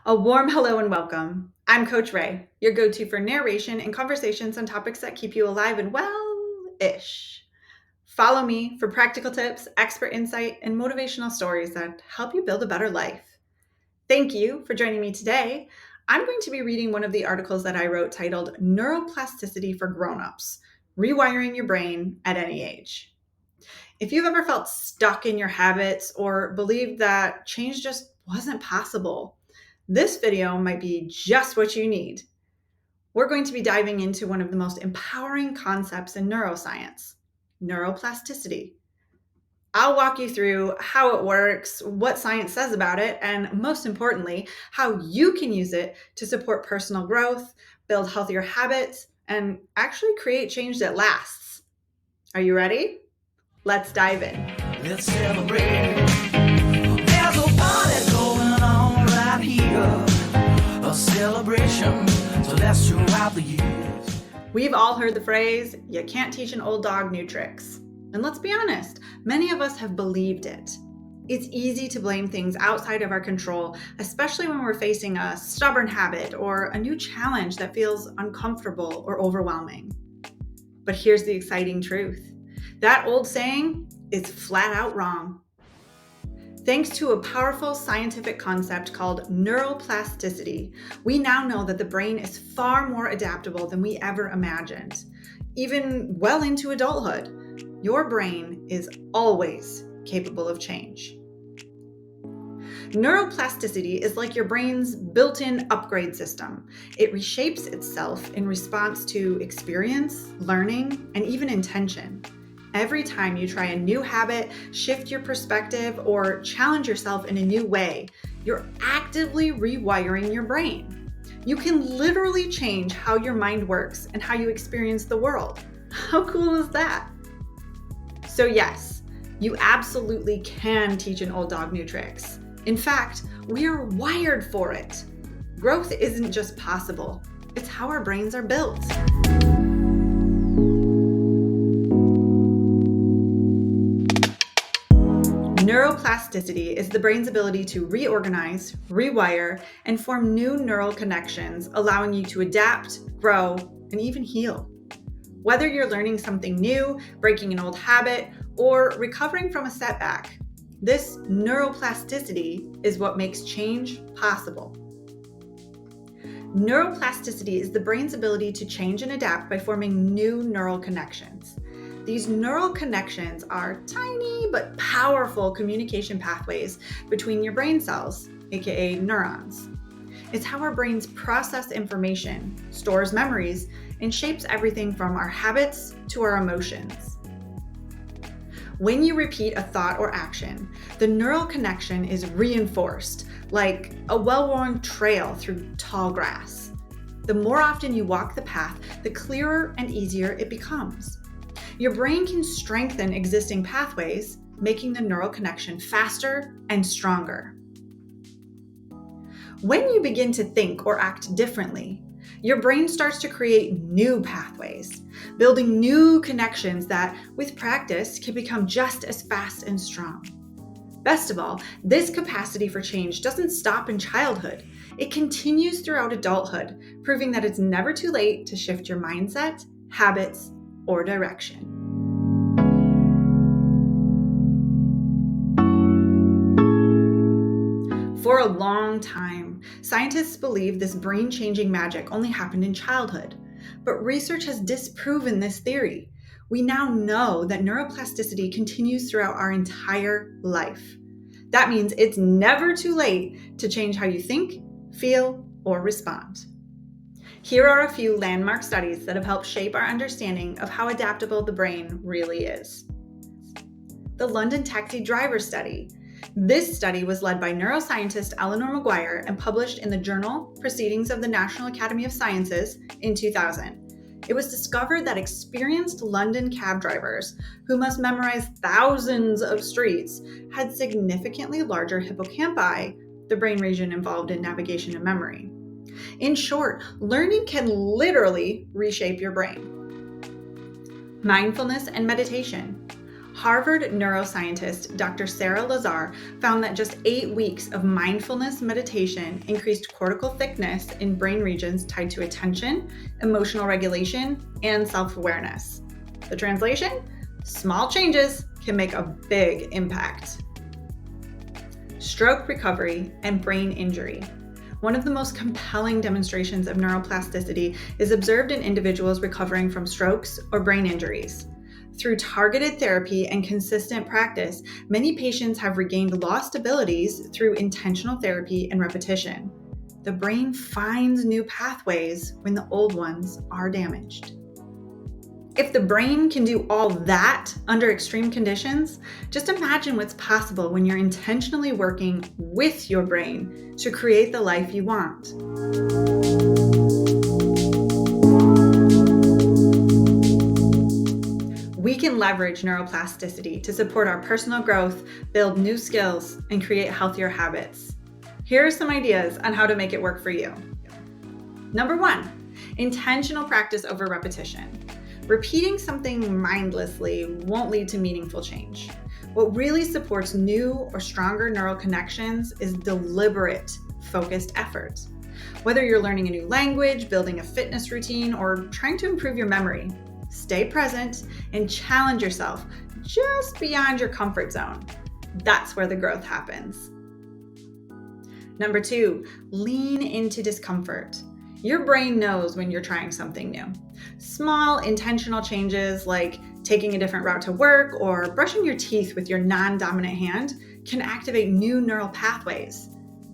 A warm hello and welcome. I'm Coach Ray, your go-to for narration and conversations on topics that keep you alive and well-ish. Follow me for practical tips, expert insight, and motivational stories that help you build a better life. Thank you for joining me today. I'm going to be reading one of the articles that I wrote titled Neuroplasticity for Grown-Ups, Rewiring Your Brain at Any Age. If you've ever felt stuck in your habits or believed that change just wasn't possible, this video might be just what you need. We're going to be diving into one of the most empowering concepts in neuroscience, neuroplasticity. I'll walk you through how it works, what science says about it, and most importantly, how you can use it to support personal growth, build healthier habits, and actually create change that lasts. Are you ready? Let's dive in. Let's celebrate. There's a party going on right here. A celebration to last throughout the years. We've all heard the phrase, you can't teach an old dog new tricks. And let's be honest, many of us have believed it. It's easy to blame things outside of our control, especially when we're facing a stubborn habit or a new challenge that feels uncomfortable or overwhelming. But here's the exciting truth. That old saying is flat out wrong. Thanks to a powerful scientific concept called neuroplasticity, we now know that the brain is far more adaptable than we ever imagined. Even well into adulthood, your brain is always capable of change. Neuroplasticity is like your brain's built-in upgrade system. It reshapes itself in response to experience, learning, and even intention. Every time you try a new habit, shift your perspective, or challenge yourself in a new way, you're actively rewiring your brain. You can literally change how your mind works and how you experience the world. How cool is that? So yes, you absolutely can teach an old dog new tricks. In fact, we are wired for it. Growth isn't just possible, it's how our brains are built. Neuroplasticity is the brain's ability to reorganize, rewire, and form new neural connections, allowing you to adapt, grow, and even heal. Whether you're learning something new, breaking an old habit, or recovering from a setback, this neuroplasticity is what makes change possible. Neuroplasticity is the brain's ability to change and adapt by forming new neural connections. These neural connections are tiny but powerful communication pathways between your brain cells, aka neurons. It's how our brains process information, stores memories, and shapes everything from our habits to our emotions. When you repeat a thought or action, the neural connection is reinforced, like a well-worn trail through tall grass. The more often you walk the path, the clearer and easier it becomes. Your brain can strengthen existing pathways, making the neural connection faster and stronger. When you begin to think or act differently, your brain starts to create new pathways, building new connections that, with practice, can become just as fast and strong. Best of all, this capacity for change doesn't stop in childhood. It continues throughout adulthood, proving that it's never too late to shift your mindset, habits, or direction. For a long time, scientists believed this brain-changing magic only happened in childhood, but research has disproven this theory. We now know that neuroplasticity continues throughout our entire life. That means it's never too late to change how you think, feel, or respond. Here are a few landmark studies that have helped shape our understanding of how adaptable the brain really is. The London Taxi Driver Study. This study was led by neuroscientist Eleanor Maguire and published in the journal Proceedings of the National Academy of Sciences in 2000. It was discovered that experienced London cab drivers, who must memorize thousands of streets, had significantly larger hippocampi, the brain region involved in navigation and memory. In short, learning can literally reshape your brain. Mindfulness and meditation. Harvard neuroscientist Dr. Sarah Lazar found that just 8 weeks of mindfulness meditation increased cortical thickness in brain regions tied to attention, emotional regulation, and self-awareness. The translation? Small changes can make a big impact. Stroke recovery and brain injury. One of the most compelling demonstrations of neuroplasticity is observed in individuals recovering from strokes or brain injuries. Through targeted therapy and consistent practice, many patients have regained lost abilities through intentional therapy and repetition. The brain finds new pathways when the old ones are damaged. If the brain can do all that under extreme conditions, just imagine what's possible when you're intentionally working with your brain to create the life you want. We can leverage neuroplasticity to support our personal growth, build new skills, and create healthier habits. Here are some ideas on how to make it work for you. Number 1, intentional practice over repetition. Repeating something mindlessly won't lead to meaningful change. What really supports new or stronger neural connections is deliberate, focused effort. Whether you're learning a new language, building a fitness routine, or trying to improve your memory, stay present and challenge yourself just beyond your comfort zone. That's where the growth happens. Number 2, lean into discomfort. Your brain knows when you're trying something new. Small intentional changes like taking a different route to work or brushing your teeth with your non-dominant hand can activate new neural pathways.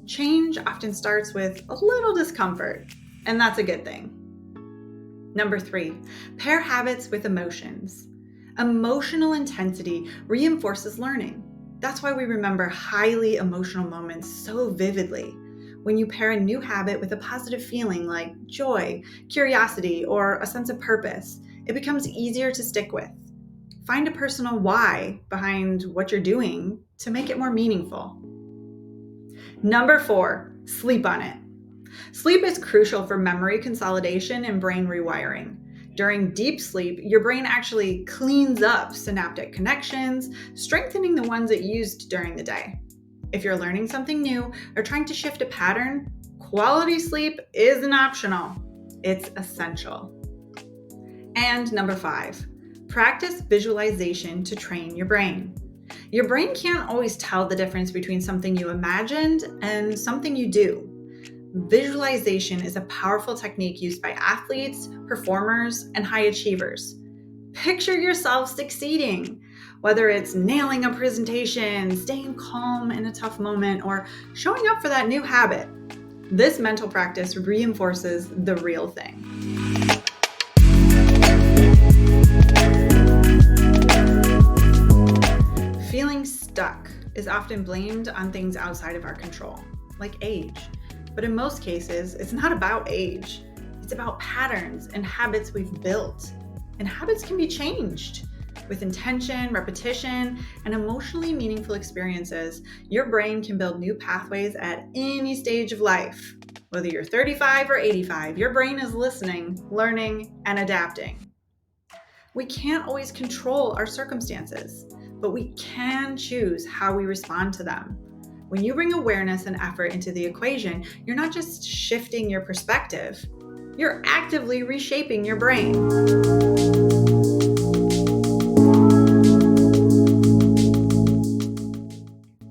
Change often starts with a little discomfort, and that's a good thing. Number 3, pair habits with emotions. Emotional intensity reinforces learning. That's why we remember highly emotional moments so vividly. When you pair a new habit with a positive feeling like joy, curiosity, or a sense of purpose, it becomes easier to stick with. Find a personal why behind what you're doing to make it more meaningful. Number 4, sleep on it. Sleep is crucial for memory consolidation and brain rewiring. During deep sleep, your brain actually cleans up synaptic connections, strengthening the ones it used during the day. If you're learning something new or trying to shift a pattern, quality sleep isn't optional. It's essential. And number 5, practice visualization to train your brain. Your brain can't always tell the difference between something you imagined and something you do. Visualization is a powerful technique used by athletes, performers, and high achievers. Picture yourself succeeding, whether it's nailing a presentation, staying calm in a tough moment, or showing up for that new habit. This mental practice reinforces the real thing. Feeling stuck is often blamed on things outside of our control, like age. But in most cases, it's not about age. It's about patterns and habits we've built. And habits can be changed. With intention, repetition, and emotionally meaningful experiences, your brain can build new pathways at any stage of life. Whether you're 35 or 85, your brain is listening, learning, and adapting. We can't always control our circumstances, but we can choose how we respond to them. When you bring awareness and effort into the equation, you're not just shifting your perspective, you're actively reshaping your brain.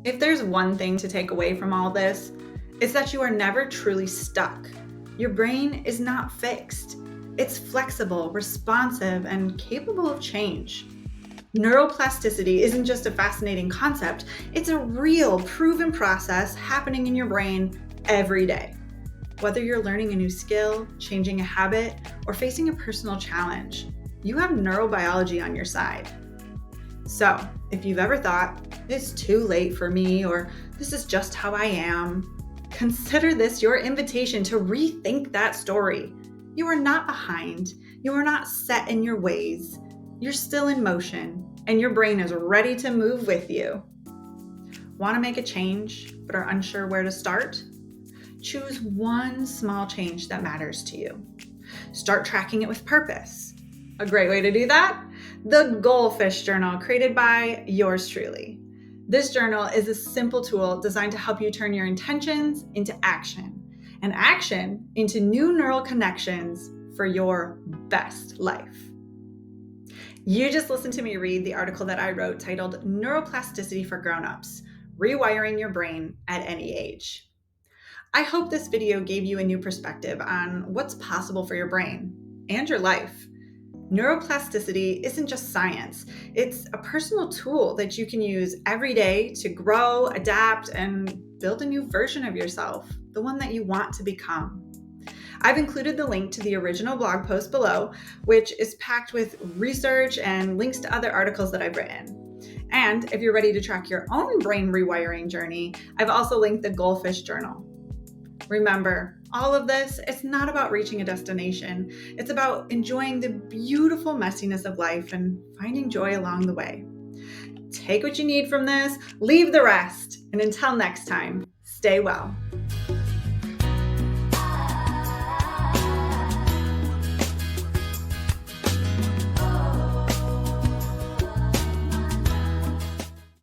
If there's one thing to take away from all this, it's that you are never truly stuck. Your brain is not fixed. It's flexible, responsive, and capable of change. Neuroplasticity isn't just a fascinating concept, it's a real, proven process happening in your brain every day. Whether you're learning a new skill, changing a habit, or facing a personal challenge, you have neurobiology on your side. So, if you've ever thought, it's too late for me, or this is just how I am, consider this your invitation to rethink that story. You are not behind. You are not set in your ways. You're still in motion, and your brain is ready to move with you. Want to make a change, but are unsure where to start? Choose one small change that matters to you. Start tracking it with purpose. A great way to do that? the Goldfish Journal, created by yours truly. This journal is a simple tool designed to help you turn your intentions into action, and action into new neural connections for your best life. You just listened to me read the article that I wrote titled Neuroplasticity for Grown-Ups, Rewiring Your Brain at Any Age. I hope this video gave you a new perspective on what's possible for your brain and your life. Neuroplasticity isn't just science. It's a personal tool that you can use every day to grow, adapt, and build a new version of yourself, the one that you want to become. I've included the link to the original blog post below, which is packed with research and links to other articles that I've written. And if you're ready to track your own brain rewiring journey, I've also linked the Goldfish Journal. Remember, all of this is not about reaching a destination. It's about enjoying the beautiful messiness of life and finding joy along the way. Take what you need from this, leave the rest, and until next time, stay well.